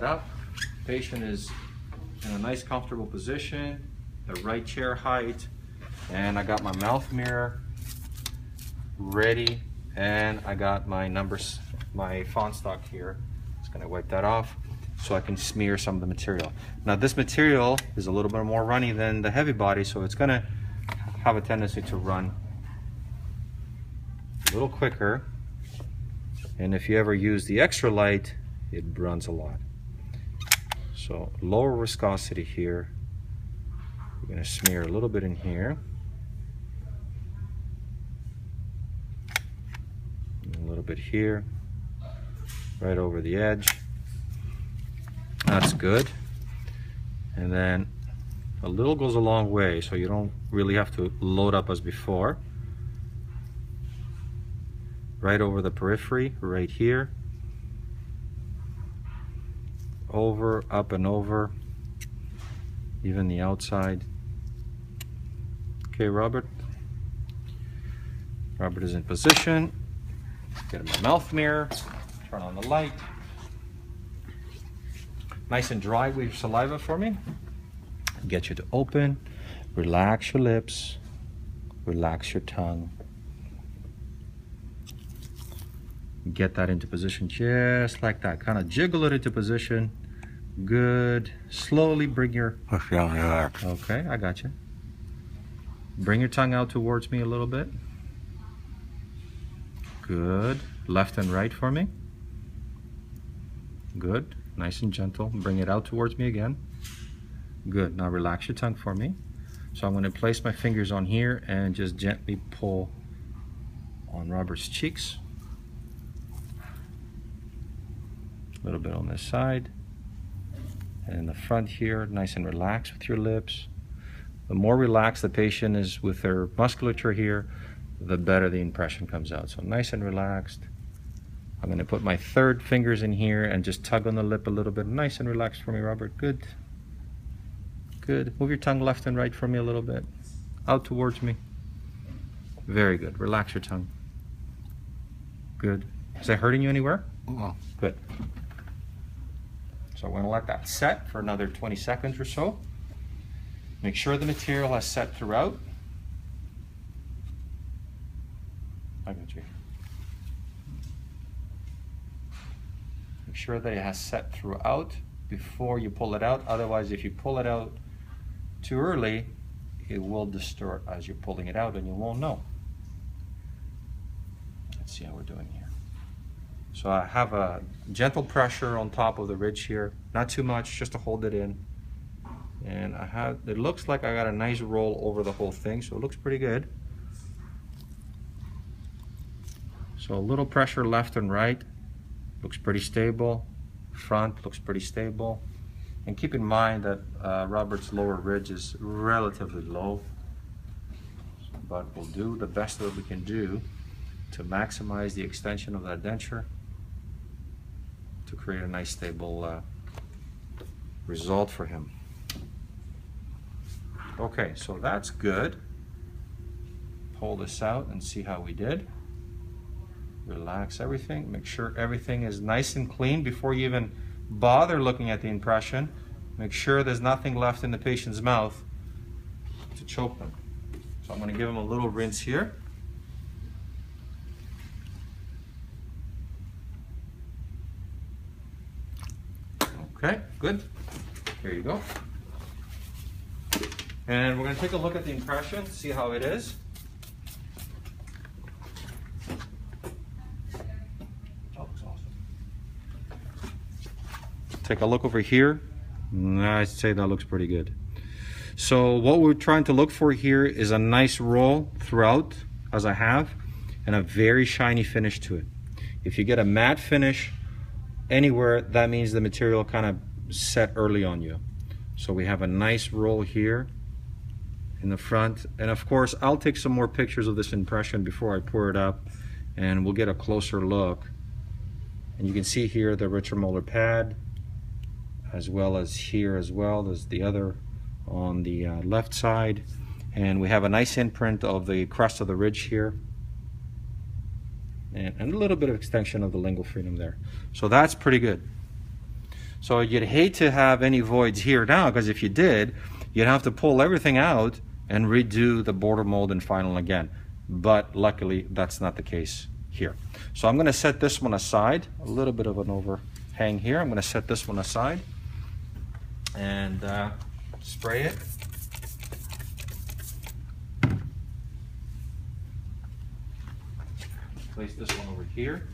up. Patient is in a nice comfortable position, the right chair height, and I got my mouth mirror ready, and I got my numbers, my font stock here. Just gonna wipe that off so I can smear some of the material. Now this material is a little bit more runny than the heavy body, so it's gonna have a tendency to run a little quicker. And if you ever use the extra light, it runs a lot. So lower viscosity here. We're gonna smear a little bit in here. And a little bit here, right over the edge. That's good. And then a little goes a long way, so you don't really have to load up as before. Right over the periphery, right here. Over, up and over, even the outside. Okay, Robert. Robert is in position. Get him a mouth mirror, turn on the light. Nice and dry with your saliva for me. Get you to open, relax your lips, relax your tongue. Get that into position just like that. Kind of jiggle it into position. Good. Slowly bring your... Okay, I got you. Bring your tongue out towards me a little bit. Good. Left and right for me. Good. Nice and gentle. Bring it out towards me again. Good. Now relax your tongue for me. So I'm going to place my fingers on here and just gently pull on Robert's cheeks. A little bit on this side. And in the front here, nice and relaxed with your lips. The more relaxed the patient is with their musculature here, the better the impression comes out. So nice and relaxed. I'm going to put my third fingers in here and just tug on the lip a little bit. Nice and relaxed for me, Robert. Good. Good. Move your tongue left and right for me a little bit. Out towards me. Very good. Relax your tongue. Good. Is that hurting you anywhere? No. Good. So I'm going to let that set for another 20 seconds or so. Make sure the material has set throughout. I got you. Make sure that it has set throughout before you pull it out. Otherwise, if you pull it out too early, it will distort as you're pulling it out and you won't know. Let's see how we're doing here. So I have a gentle pressure on top of the ridge here, not too much, just to hold it in. And it looks like I got a nice roll over the whole thing, so it looks pretty good. So a little pressure left and right, looks pretty stable. Front looks pretty stable. And keep in mind that Robert's lower ridge is relatively low, but we'll do the best that we can do to maximize the extension of that denture to create a nice stable result for him. Okay, so that's good. Pull this out and see how we did. Relax everything. Make sure everything is nice and clean before you even bother looking at the impression. Make sure there's nothing left in the patient's mouth to choke them. So I'm going to give him a little rinse here. Okay, good. Here you go. And we're going to take a look at the impression, see how it is. That looks awesome. Take a look over here. I'd say that looks pretty good. So what we're trying to look for here is a nice roll throughout, as I have, and a very shiny finish to it. If you get a matte finish anywhere, that means the material kind of set early on you. So we have a nice roll here in the front, and of course I'll take some more pictures of this impression before I pour it up and we'll get a closer look. And you can see here the richer molar pad, as well as here as well. There's the other on the left side, and we have a nice imprint of the crest of the ridge here, and a little bit of extension of the lingual freedom there. So that's pretty good. So you'd hate to have any voids here now, because if you did, you'd have to pull everything out and redo the border mold and final again. But luckily, that's not the case here. So I'm going to set this one aside. A little bit of an overhang here. I'm going to set this one aside and spray it. Place this one over here.